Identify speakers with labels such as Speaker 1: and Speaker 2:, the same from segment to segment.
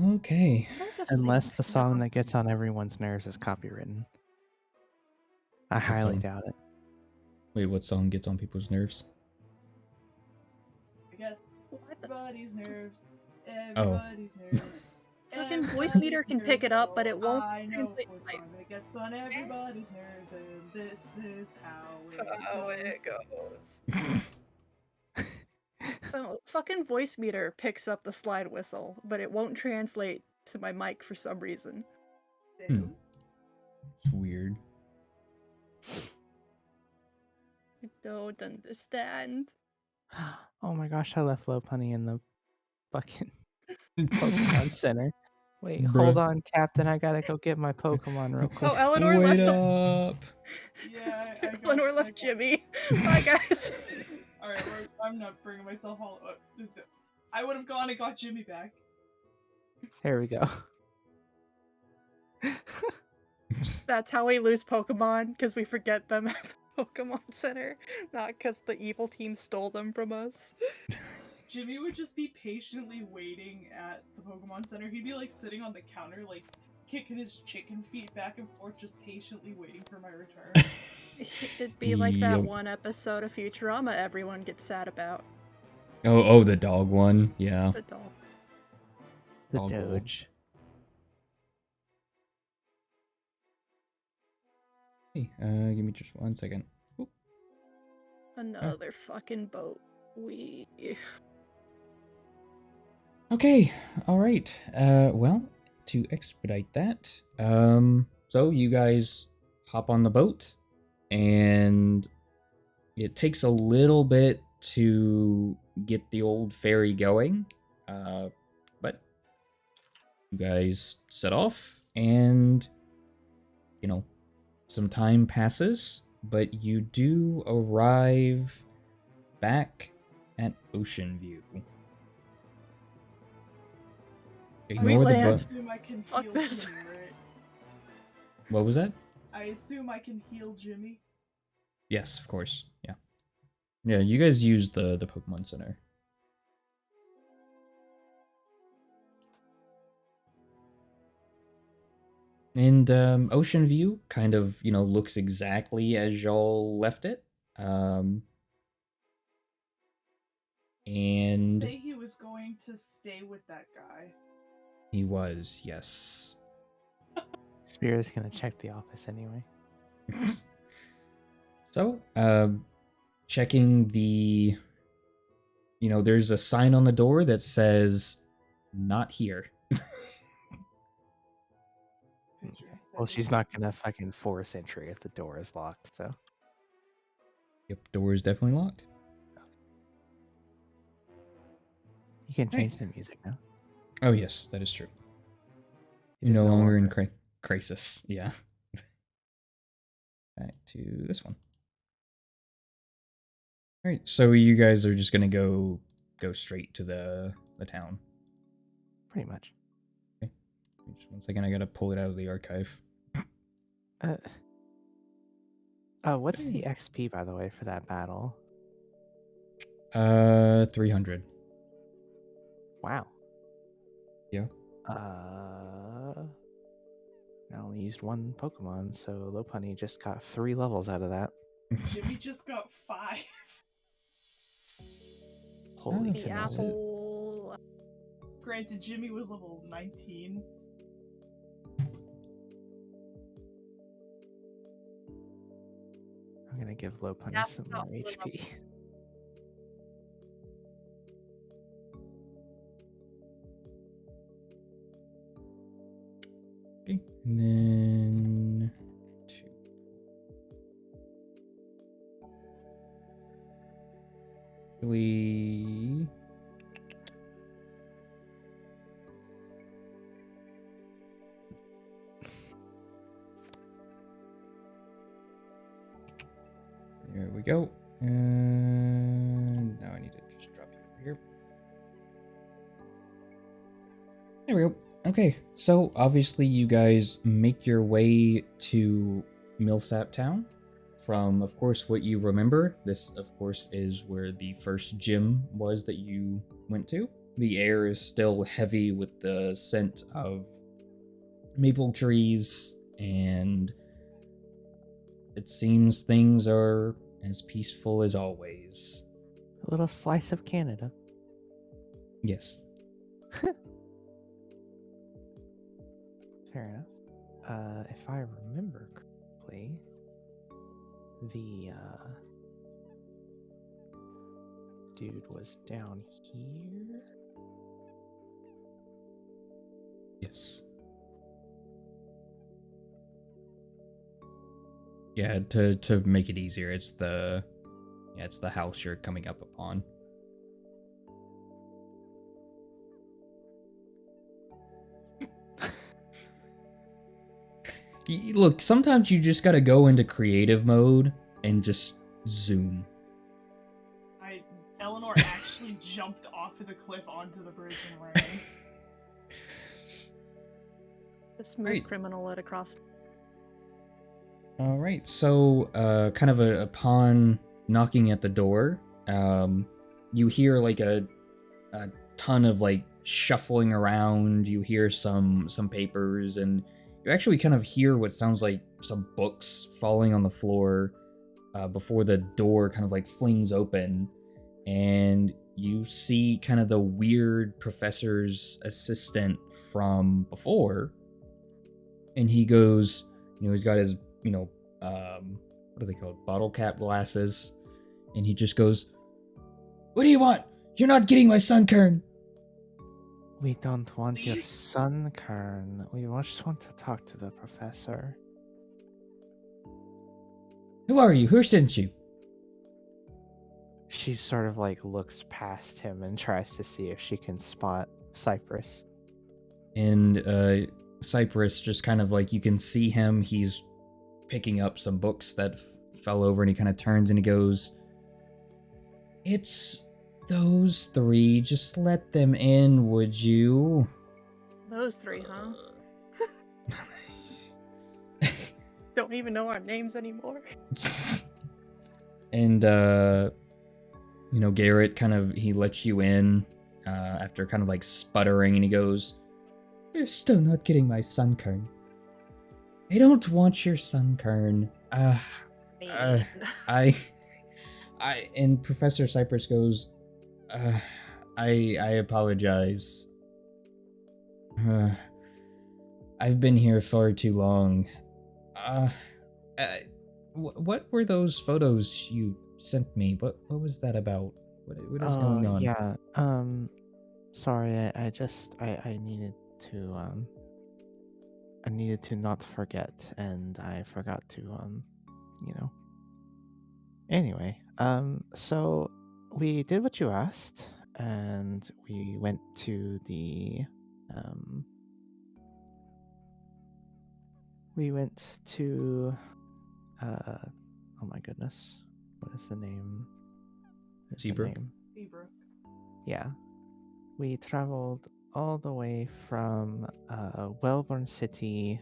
Speaker 1: Okay.
Speaker 2: Unless the song that gets on everyone's nerves is copywritten. I
Speaker 1: What
Speaker 2: highly
Speaker 1: song?
Speaker 2: doubt it.
Speaker 1: Wait, what song gets on people's nerves?
Speaker 3: I get everybody's nerves.
Speaker 1: Oh.
Speaker 3: Everybody's nerves.
Speaker 4: Fucking voice
Speaker 3: Everybody's
Speaker 4: meter can pick it
Speaker 3: nerves.
Speaker 4: up, but it won't
Speaker 3: I know
Speaker 4: translate
Speaker 3: what
Speaker 4: live.
Speaker 3: song that gets on everybody's nerves, and this is how it goes.
Speaker 4: So fucking voice meter picks up the slide whistle, but it won't translate to my mic for some reason.
Speaker 1: Hmm. It's weird.
Speaker 4: I don't understand.
Speaker 2: Oh my gosh, I left Lopunny in the fucking Pokemon Center. Wait, hold on, Captain. I gotta go get my Pokemon real quick.
Speaker 4: Oh, Eleanor
Speaker 1: Wait
Speaker 4: left
Speaker 1: up.
Speaker 3: Yeah, I got,
Speaker 4: Eleanor left Jimmy. Bye, guys.
Speaker 3: Alright, I'm not bringing myself all up. I would have gone and got Jimmy back.
Speaker 2: There we go.
Speaker 4: That's how we lose Pokemon, because we forget them at the Pokemon Center, not because the evil team stole them from us.
Speaker 3: Jimmy would just be patiently waiting at the Pokemon Center. He'd be like sitting on the counter, like kicking his chicken feet back and forth, just patiently waiting for my return.
Speaker 4: It'd be like that one episode of Futurama everyone gets sad about.
Speaker 1: Oh, the dog one. Yeah.
Speaker 4: The dog.
Speaker 2: The Doge.
Speaker 1: Hey, give me just 1 second. Oop.
Speaker 4: Another fucking boat.
Speaker 1: Okay, alright. Well, to expedite that, so you guys hop on the boat, and it takes a little bit to get the old ferry going, but you guys set off, and, you know, some time passes, but you do arrive back at Ocean View. Ignore the boat.
Speaker 4: Fuck this.
Speaker 3: Jimmy, right?
Speaker 1: What was that?
Speaker 3: I assume I can heal Jimmy.
Speaker 1: Yes, of course. Yeah. Yeah, you guys use the Pokemon Center. And Ocean View kind of, looks exactly as y'all left it. And
Speaker 3: Say he was going to stay with that guy.
Speaker 1: He was, yes.
Speaker 2: Spirit's gonna check the office anyway.
Speaker 1: So, checking the, there's a sign on the door that says, "Not here."
Speaker 2: Well, she's not gonna fucking force entry if the door is locked, so.
Speaker 1: Yep, door is definitely locked.
Speaker 2: You can change the music now.
Speaker 1: Oh, yes, that is true. You're no longer in crisis. Yeah. Back to this one. All right, so you guys are just gonna go straight to the town.
Speaker 2: Pretty much.
Speaker 1: Okay. Just 1 second, I gotta pull it out of the archive.
Speaker 2: What's the XP, by the way, for that battle?
Speaker 1: 300.
Speaker 2: Wow.
Speaker 1: Yeah.
Speaker 2: I only used one Pokemon, so Lopunny just got 3 levels out of that.
Speaker 3: Jimmy just got 5.
Speaker 2: Holy
Speaker 4: apple.
Speaker 3: Granted, Jimmy was level 19.
Speaker 2: I'm gonna give Lopunny some more HP.
Speaker 1: Okay, and then 2. Really. There we go. And now I need to just drop you over here. There we go. Okay, so obviously you guys make your way to Millsap Town. From, of course, what you remember, this, of course, is where the first gym was that you went to. the air is still heavy with the scent of maple trees, and it seems things are as peaceful as always.
Speaker 2: A little slice of Canada.
Speaker 1: Yes.
Speaker 2: Fair enough. If I remember correctly, the dude was down here.
Speaker 1: Yes. Yeah, to make it easier, it's the house you're coming up upon. Look, sometimes you just gotta go into creative mode and just zoom.
Speaker 3: Eleanor actually jumped off of the cliff onto the bridge and ran.
Speaker 4: The smooth
Speaker 1: Right.
Speaker 4: criminal led across.
Speaker 1: All right, so kind of upon knocking at the door, you hear like a ton of like shuffling around. You hear some papers, and you actually kind of hear what sounds like some books falling on the floor before the door kind of like flings open, and you see kind of the weird professor's assistant from before, and he goes, he's got his, what are they called? Bottle cap glasses. And he just goes, "What do you want? You're not getting my sunkern."
Speaker 2: We don't want your sunkern. We just want to talk to the professor.
Speaker 1: Who are you? Who sent you?
Speaker 2: She sort of like looks past him and tries to see if she can spot Cypress.
Speaker 1: And Cypress just kind of like, you can see him. He's picking up some books that fell over, and he kind of turns and he goes, "It's those three. Just let them in, would you?"
Speaker 4: Those three, huh? Don't even know our names anymore.
Speaker 1: And Garrett kind of, he lets you in after kind of like sputtering, and he goes, "You're still not getting my sunkern. I don't want your sunkern. And Professor Cypress goes, I apologize. I've been here far too long. What were those photos you sent me? What was that about? What is going on?"
Speaker 2: Yeah. Sorry. I needed to not forget, and I forgot to Anyway, so we did what you asked, and we went to the oh my goodness, what is the name?
Speaker 1: Seabrook?
Speaker 3: Seabrook.
Speaker 2: Yeah. We traveled all the way from Wellborn City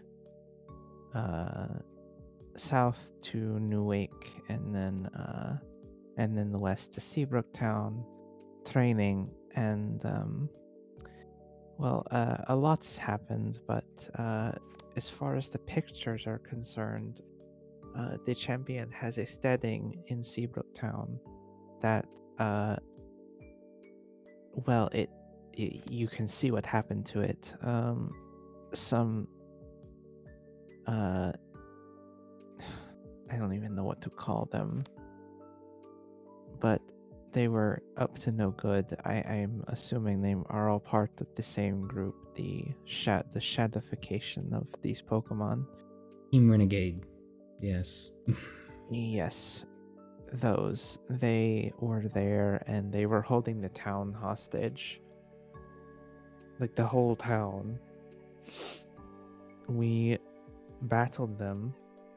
Speaker 2: south to Newake, and then the west to Seabrook Town, training, and a lot's happened, but as far as the pictures are concerned, the champion has a steading in Seabrook Town that you can see what happened to it. Some I don't even know what to call them, but they were up to no good. I'm assuming they are all part of the same group, the shadification of these Pokemon.
Speaker 1: Team Renegade. Yes.
Speaker 2: Yes, those. They were there, and they were holding the town hostage. Like, the whole town. We battled them,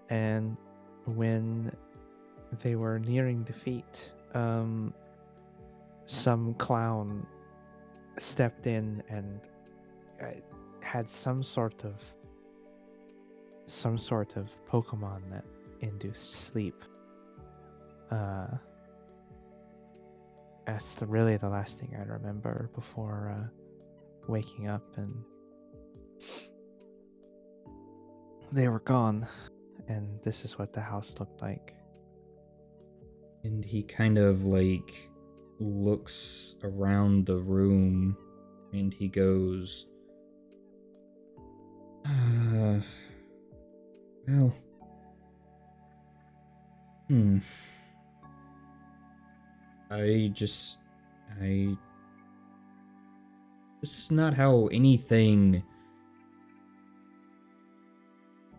Speaker 2: and when they were nearing defeat, some clown stepped in and had some sort of Pokemon that induced sleep. That's really the last thing I remember before waking up, and they were gone, and this is what the house looked like.
Speaker 1: And he kind of like looks around the room and he goes, well, I just, I, this is not how anything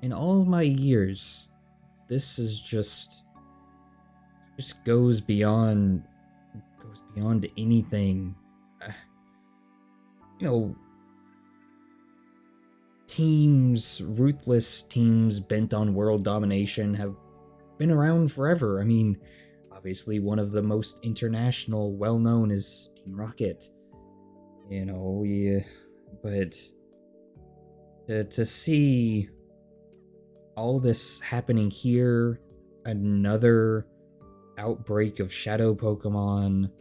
Speaker 1: in all my years, this is just goes beyond anything. You know, ruthless teams bent on world domination have been around forever. I mean, obviously one of the most international, well-known is Team Rocket. You know, but to see all this happening here, another outbreak of shadow Pokemon.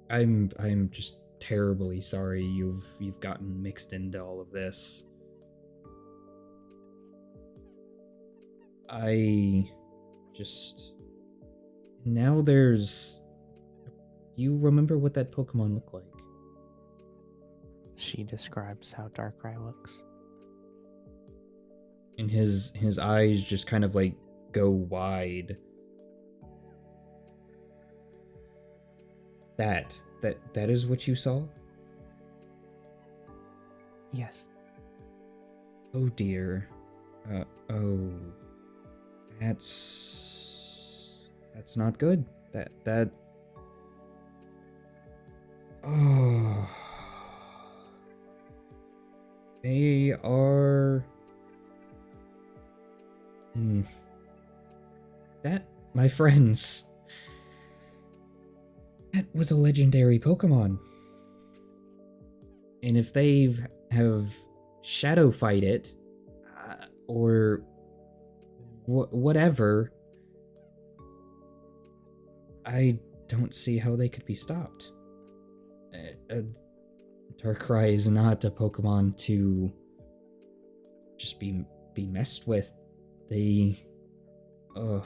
Speaker 1: I'm just terribly sorry you've gotten mixed into all of this. Now there's... Do you remember what that Pokemon looked like?
Speaker 2: She describes how Darkrai looks.
Speaker 1: And his eyes just kind of like go wide. That is what you saw?
Speaker 2: Yes.
Speaker 1: Oh dear. Oh. That's not good. That Oh. They are... That, my friends, that was a legendary Pokemon. And if they have shadow fight it, or whatever, I don't see how they could be stopped. Darkrai is not a Pokemon to just be messed with. They... Ugh.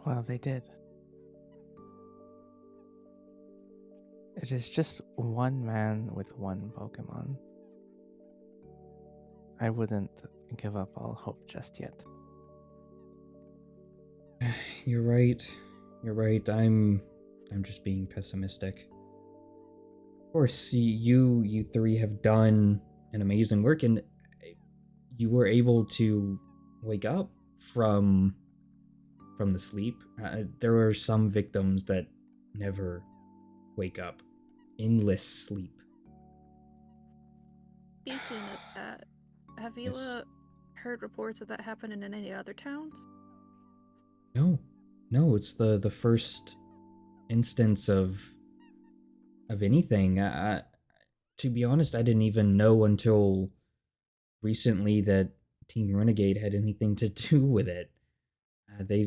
Speaker 2: Well, they did. It is just one man with one Pokemon. I wouldn't give up all hope just yet.
Speaker 1: You're right. You're right. I'm just being pessimistic. Of course, you three have done an amazing work, and you were able to wake up from the sleep. There are some victims that never wake up. Endless sleep.
Speaker 4: Speaking of that, have you heard reports of that happening in any other towns?
Speaker 1: No, it's the first instance of anything. To be honest, I didn't even know until recently that Team Renegade had anything to do with it. They're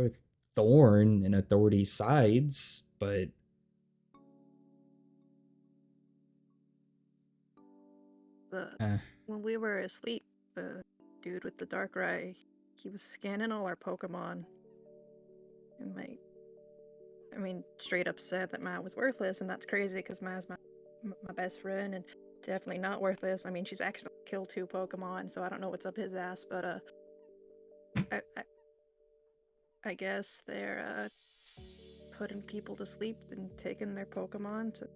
Speaker 1: a thorn in Authority's sides, but
Speaker 4: when we were asleep, the dude with the Darkrai, he was scanning all our Pokemon, and straight up said that Ma was worthless, and that's crazy because Ma's my best friend, and definitely not worthless. I mean, she's actually killed 2 Pokemon, so I don't know what's up his ass, but I guess they're putting people to sleep and taking their Pokemon to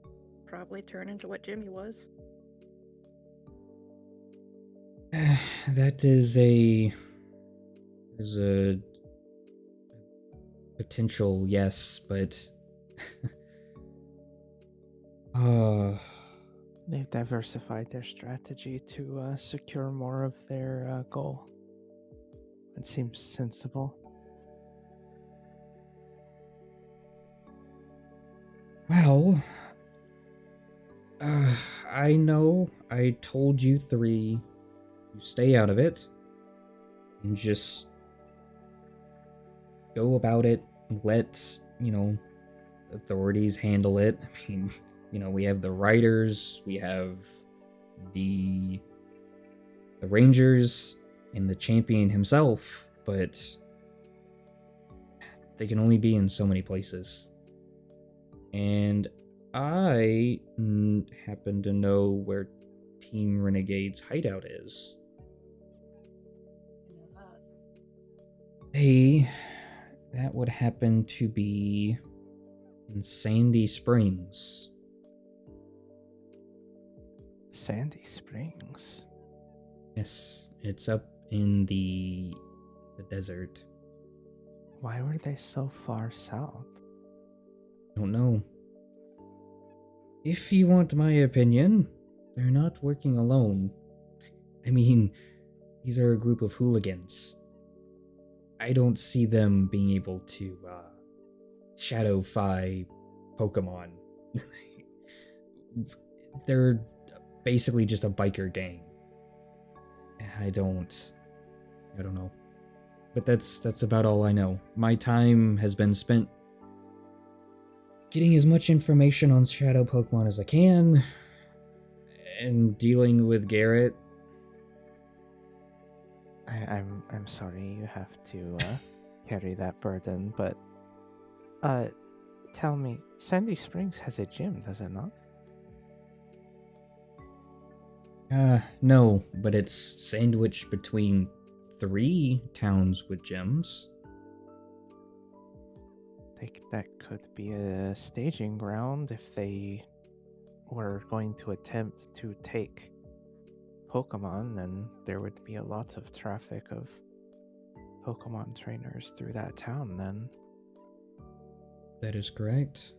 Speaker 4: probably turn into what Jimmy was.
Speaker 1: that is a potential, yes, but
Speaker 2: They've diversified their strategy to secure more of their goal. It seems sensible.
Speaker 1: Well, I know I told you 3 to stay out of it, and just go about it. Let, authorities handle it. I mean, we have the riders, we have the rangers, and the champion himself, but they can only be in so many places. And I happen to know where Team Renegade's hideout is. That would happen to be in Sandy Springs.
Speaker 2: Sandy Springs?
Speaker 1: Yes, it's up in the desert.
Speaker 2: Why were they so far south?
Speaker 1: Don't know. If you want my opinion, they're not working alone. I mean, these are a group of hooligans. I don't see them being able to shadowfy Pokemon. They're basically just a biker gang. I don't know. But that's about all I know. My time has been spent getting as much information on shadow Pokemon as I can and dealing with Garrett.
Speaker 2: I'm sorry you have to carry that burden, but tell me, Sandy Springs has a gym, does it not?
Speaker 1: No, but it's sandwiched between 3 towns with gyms.
Speaker 2: That could be a staging ground if they were going to attempt to take Pokemon, then there would be a lot of traffic of Pokemon trainers through that town then.
Speaker 1: That is correct.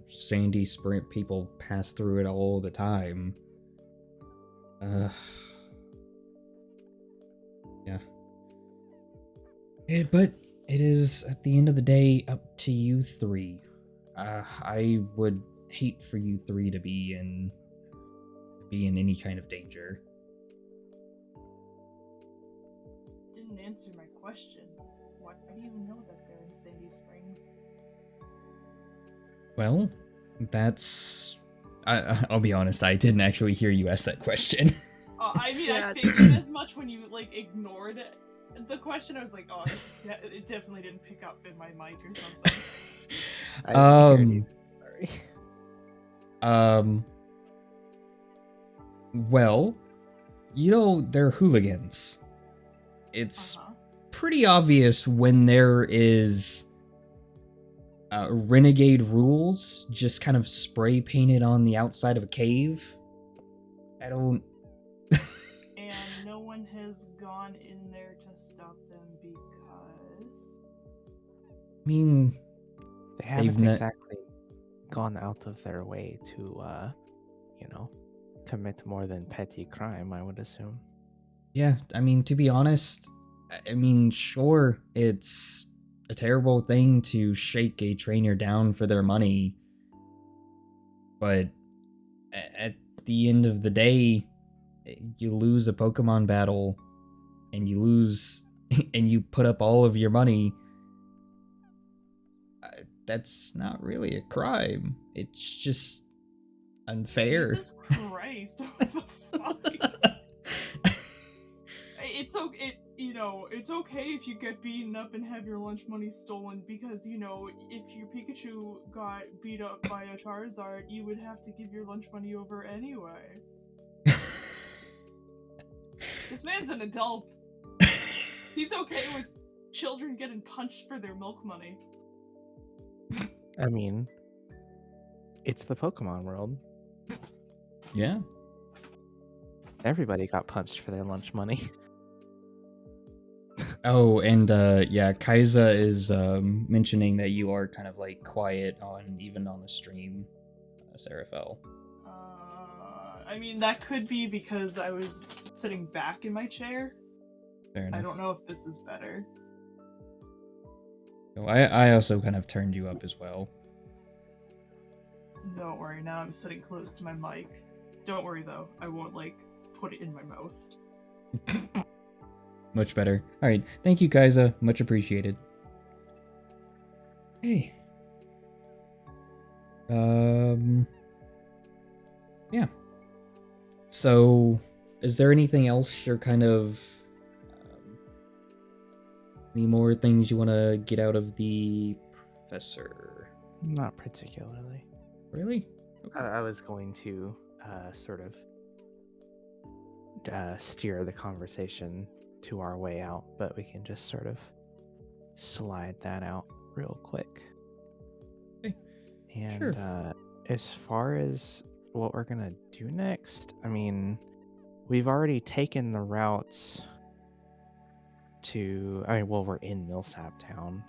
Speaker 1: Sandy Sprint people pass through it all the time. Yeah. But it is, at the end of the day, up to you 3. I would hate for you 3 to be in any kind of danger.
Speaker 3: Didn't answer my question. Why do you know that they're in Sandy Springs?
Speaker 1: Well, that's... I'll be honest, I didn't actually hear you ask that question.
Speaker 3: I mean, I figured as much when you, ignored the question. I was like, oh, it definitely didn't pick up in my mic or something.
Speaker 2: I didn't hear you. Sorry.
Speaker 1: Well, they're hooligans. It's pretty obvious when there is renegade rules just kind of spray painted on the outside of a cave. I don't...
Speaker 3: And no one has gone in there to stop them because...
Speaker 1: I mean...
Speaker 2: They haven't exactly gone out of their way to, commit more than petty crime, I would assume.
Speaker 1: Yeah, I mean, to be honest, sure, it's a terrible thing to shake a trainer down for their money, but at the end of the day, you lose a Pokemon battle, and you lose, and you put up all of your money. That's not really a crime. It's just unfair.
Speaker 3: Jesus Christ! What the fuck? It's okay if you get beaten up and have your lunch money stolen because, if your Pikachu got beat up by a Charizard, you would have to give your lunch money over anyway. This man's an adult. He's okay with children getting punched for their milk money.
Speaker 2: I mean, it's the Pokemon world.
Speaker 1: Yeah.
Speaker 2: Everybody got punched for their lunch money.
Speaker 1: Oh, and Kaiza is mentioning that you are kind of quiet even on the stream, Seraphel.
Speaker 3: I mean, that could be because I was sitting back in my chair.
Speaker 1: Fair enough.
Speaker 3: I don't know if this is better.
Speaker 1: Oh, I also kind of turned you up as well.
Speaker 3: Don't worry, now I'm sitting close to my mic. Don't worry though, I won't put it in my mouth.
Speaker 1: Much better. All right. Thank you, Kaiza. Much appreciated. Hey. Yeah. So, is there anything else you're kind of... any more things you want to get out of the professor?
Speaker 2: Not particularly.
Speaker 1: Really? Okay.
Speaker 2: I was going to sort of steer the conversation to our way out, but we can just sort of slide that out real quick.
Speaker 1: Okay.
Speaker 2: And
Speaker 1: Sure.
Speaker 2: as far as what we're gonna do next, I mean, we've already taken the routes to. I mean, well, we're in Millsap Town.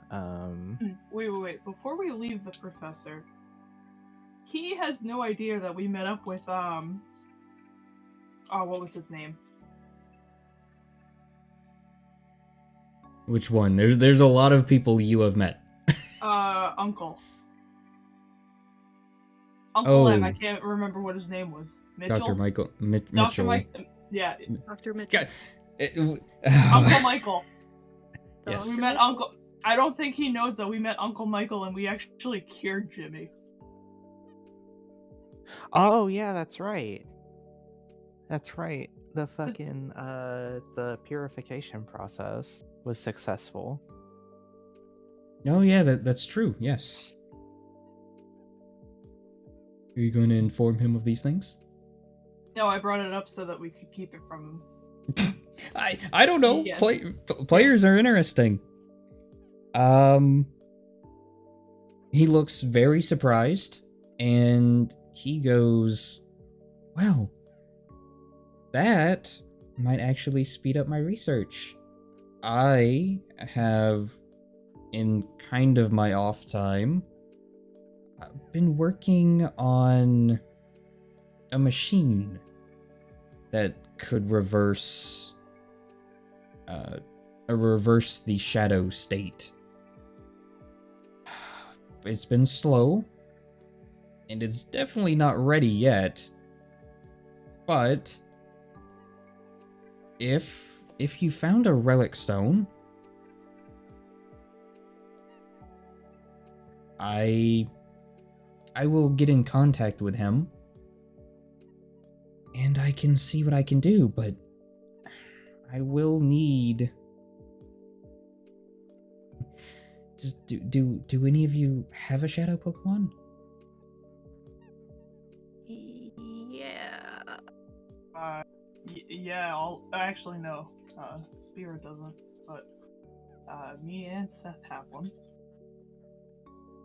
Speaker 3: Wait. Before we leave the professor, he has no idea that we met up with oh, what was his name?
Speaker 1: Which one? There's a lot of people you have met.
Speaker 3: Uncle. Uncle M. I
Speaker 1: Oh,
Speaker 3: can't remember what his name was. Mitchell.
Speaker 1: Dr. Michael
Speaker 3: Dr.
Speaker 1: Mitchell.
Speaker 3: Mike. Yeah.
Speaker 4: Dr. Mitchell.
Speaker 3: Uncle Michael.
Speaker 1: Yes.
Speaker 3: We met Uncle. I don't think he knows that we met Uncle Michael and we actually cured Jimmy.
Speaker 2: Oh yeah, that's right. That's right. The fucking the purification process was successful.
Speaker 1: Oh yeah, that's true. Yes. Are you going to inform him of these things?
Speaker 3: No, I brought it up so that we could keep it from him.
Speaker 1: I don't know.
Speaker 3: Yes.
Speaker 1: Players are interesting. He looks very surprised, and he goes, "Well, that might actually speed up my research. I have, in kind of my off time, been working on a machine that could reverse the shadow state. It's been slow, and it's definitely not ready yet. But if you found a relic stone, I will get in contact with him, and I can see what I can do, but I will need... Do any of you have a shadow Pokemon?
Speaker 4: Yeah.
Speaker 3: Yeah, actually no. Spirit doesn't, but me and Seth have one.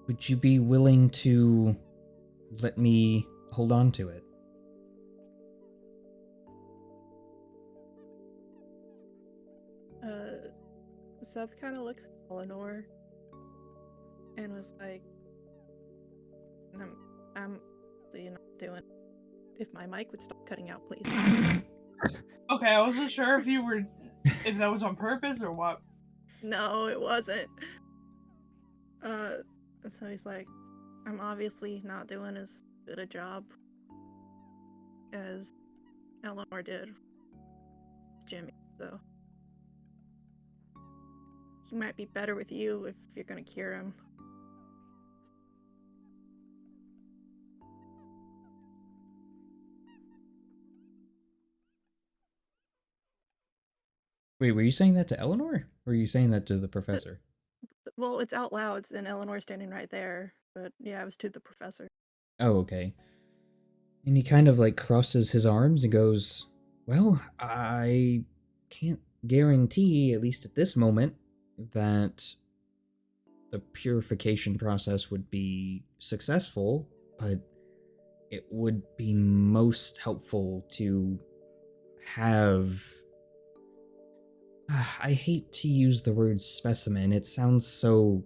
Speaker 1: Would you be willing to let me hold on to it?
Speaker 4: Seth kind of looks at Eleanor and was like, I'm not doing. If my mic would stop cutting out, please.
Speaker 3: Okay, I wasn't sure if that was on purpose or what.
Speaker 4: No, it wasn't. So he's like, I'm obviously not doing as good a job as Eleanor did with Jimmy, so he might be better with you if you're gonna cure him.
Speaker 1: Wait, were you saying that to Eleanor? Or were you saying that to the professor?
Speaker 4: Well, it's out loud, and Eleanor's standing right there. But yeah, it was to the professor.
Speaker 1: Oh, okay. And he kind of like crosses his arms and goes, well, I can't guarantee, at least at this moment, that the purification process would be successful, but it would be most helpful to have... I hate to use the word specimen, it sounds so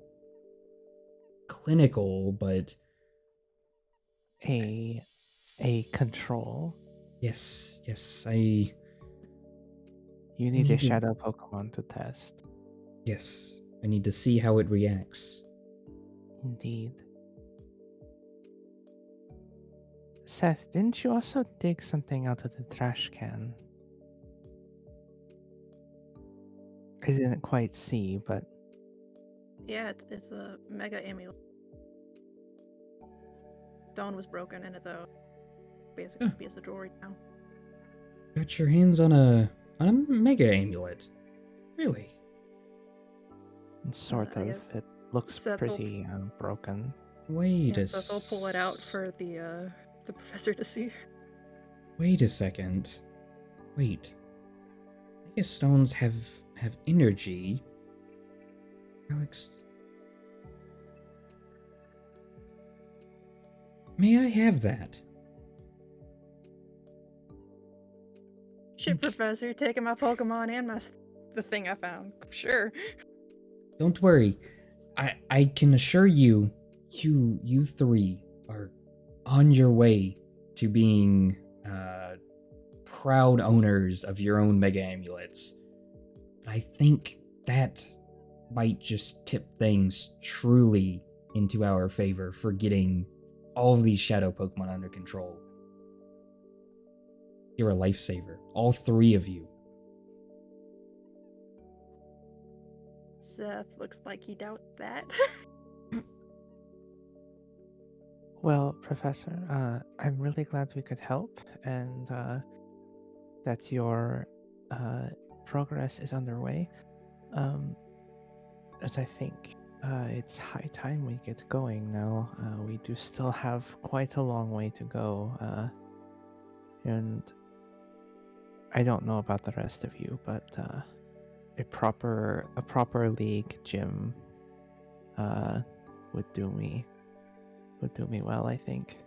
Speaker 1: clinical, but...
Speaker 2: A control.
Speaker 1: Yes,
Speaker 2: You need a
Speaker 1: need to-
Speaker 2: shadow Pokemon to test.
Speaker 1: Yes, I need to see how it reacts.
Speaker 2: Indeed. Seth, didn't you also dig something out of the trash can? I didn't quite see, but
Speaker 4: Yeah, it's a mega amulet. Stone was broken in it though. Basically,
Speaker 1: Huh.
Speaker 4: piece of jewelry now.
Speaker 1: Got your hands on a mega amulet. Really?
Speaker 2: sort
Speaker 4: I
Speaker 2: of.
Speaker 4: guess
Speaker 2: It looks
Speaker 4: Seth will-
Speaker 2: pretty broken.
Speaker 1: Wait
Speaker 4: Yeah,
Speaker 1: a
Speaker 4: so they'll pull it out for the professor to see.
Speaker 1: Wait a second. Wait. Mega stones have energy. Alex. May I have that?
Speaker 4: Shit, Professor, taking my Pokemon and the thing I found. Sure.
Speaker 1: Don't worry. I can assure you, you three are on your way to being proud owners of your own mega amulets. But I think that might just tip things truly into our favor for getting all of these shadow Pokemon under control. You're a lifesaver. All three of you.
Speaker 4: Seth looks like he doubts that.
Speaker 2: Well, Professor, I'm really glad we could help, and that your progress is underway. As I think it's high time we get going now. We do still have quite a long way to go, and I don't know about the rest of you, but a proper league gym would do me well, I think.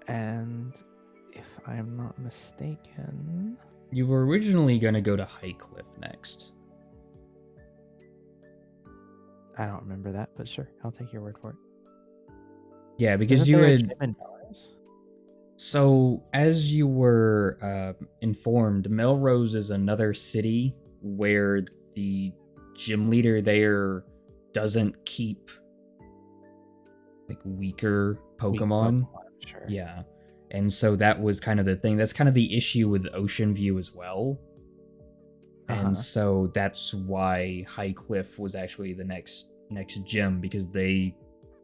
Speaker 2: And if I'm not mistaken,
Speaker 1: You were originally going to go to High Cliff next.
Speaker 2: I don't remember that, but sure, I'll take your word for it.
Speaker 1: Yeah, because
Speaker 2: Isn't
Speaker 1: you
Speaker 2: there a
Speaker 1: had.
Speaker 2: gym in Melrose?
Speaker 1: So, as you were informed, Melrose is another city where the gym leader there doesn't keep like weaker
Speaker 2: Weak
Speaker 1: Pokemon.
Speaker 2: Sure.
Speaker 1: Yeah. And so that was kind of the thing. That's kind of the issue with Ocean View as well. And so that's why High Cliff was actually the next gym, because they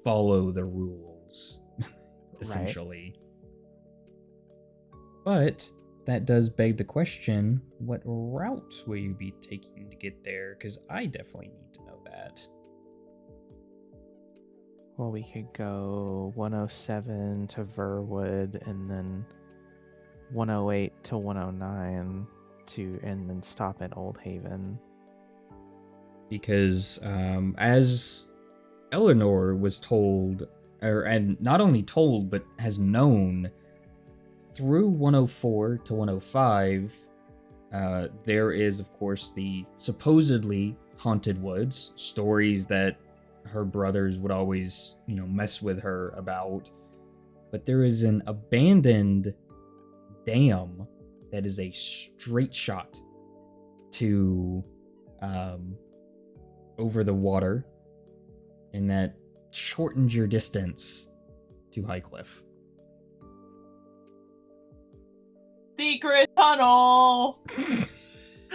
Speaker 1: follow the rules essentially. But that does beg the question, what route will you be taking to get there? Because I definitely need to know that.
Speaker 2: Well, we could go 107 to Verwood, and then 108 to 109 and then stop at Old Haven.
Speaker 1: Because as Eleanor was told, and not only told, but has known, through 104 to 105, there is, of course, the supposedly haunted woods, stories that her brothers would always, mess with her about. But there is an abandoned dam that is a straight shot to over the water, and that shortens your distance to High Cliff.
Speaker 3: Secret tunnel!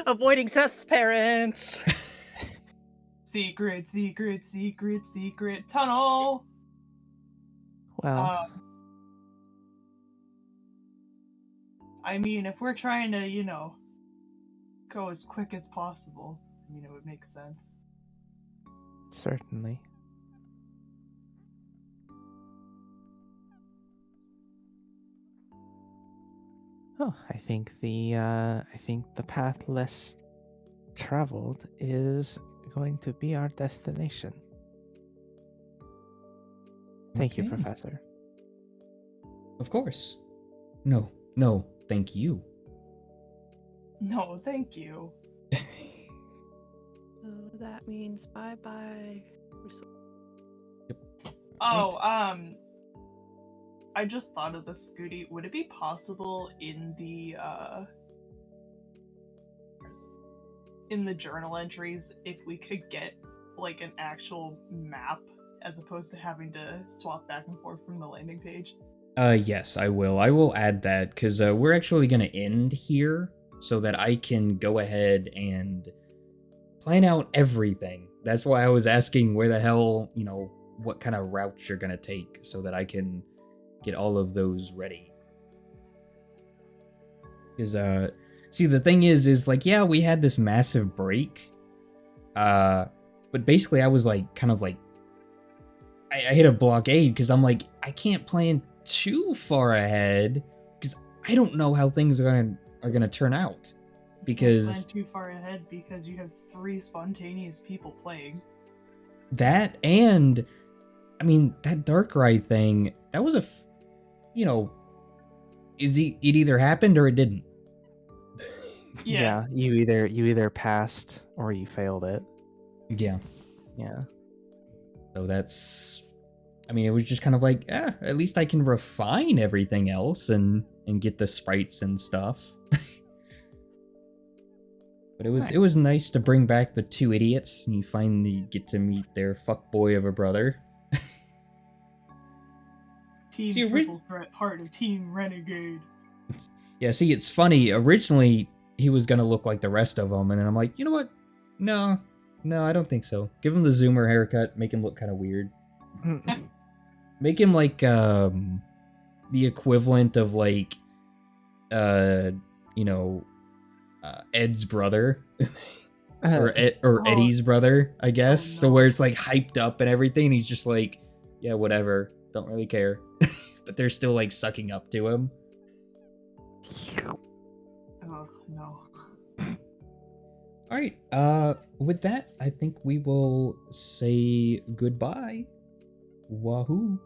Speaker 4: Avoiding Seth's parents.
Speaker 3: Secret tunnel!
Speaker 2: Well,
Speaker 3: I mean, if we're trying to, go as quick as possible, it would make sense.
Speaker 2: certainly. Oh, I think the path less traveled is going to be our destination. Thank you,
Speaker 1: Okay.
Speaker 2: Professor.
Speaker 1: Of course. No, thank you.
Speaker 3: No, thank you.
Speaker 4: So that means bye-bye.
Speaker 3: Oh, I just thought of this, Scooty. Would it be possible in the journal entries if we could get like an actual map as opposed to having to swap back and forth from the landing page?
Speaker 1: Yes, I will. I will add that, because we're actually going to end here. so that I can go ahead and plan out everything. That's why I was asking where the hell, what kind of route you're gonna take so that I can get all of those ready. Because, see, the thing is like, yeah, we had this massive break. But basically I was like, kind of like, I hit a blockade because I'm like, I can't plan too far ahead because I don't know how things are gonna turn out. Because
Speaker 3: Don't plan too far ahead because you have 3 spontaneous people playing.
Speaker 1: that, and I mean that Darkrai thing, that was it either happened or it didn't.
Speaker 2: Yeah, you either passed or you failed it.
Speaker 1: Yeah.
Speaker 2: Yeah.
Speaker 1: So that's, I mean, it was just kind of like, at least I can refine everything else and get the sprites and stuff. But it was nice to bring back the 2 idiots, and you finally get to meet their fuckboy of a brother.
Speaker 3: Team
Speaker 1: See,
Speaker 3: Triple Threat, part of Team Renegade.
Speaker 1: Yeah, see, it's funny. Originally, he was gonna look like the rest of them, and then I'm like, you know what? No, I don't think so. Give him the zoomer haircut, make him look kind of weird. Make him like the equivalent of like Ed's brother. or Eddie's brother, I guess.
Speaker 3: Oh,
Speaker 1: So
Speaker 3: no.
Speaker 1: where it's like hyped up and everything, and he's just like, yeah, whatever, don't really care. But they're still like sucking up to him.
Speaker 3: Oh, no.
Speaker 1: All right. With that, I think we will say goodbye. Wahoo!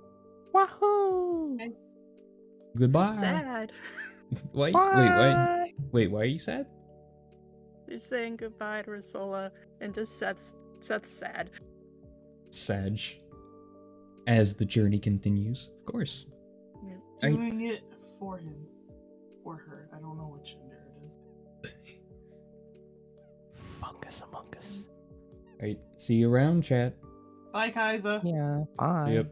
Speaker 2: Wahoo!
Speaker 1: Goodbye.
Speaker 4: Sad.
Speaker 1: Wait.
Speaker 2: Bye.
Speaker 1: Wait. Why are you sad?
Speaker 4: They're saying goodbye to Rasola, and just Seth's sad.
Speaker 1: Sag. As the journey continues, of course.
Speaker 4: Yeah.
Speaker 3: Doing it for him. Or her. I don't know what gender it is.
Speaker 2: Fungus Among Us.
Speaker 1: All right. See you around, chat.
Speaker 3: Bye, Kaiser.
Speaker 2: Yeah. Bye.
Speaker 1: Yep.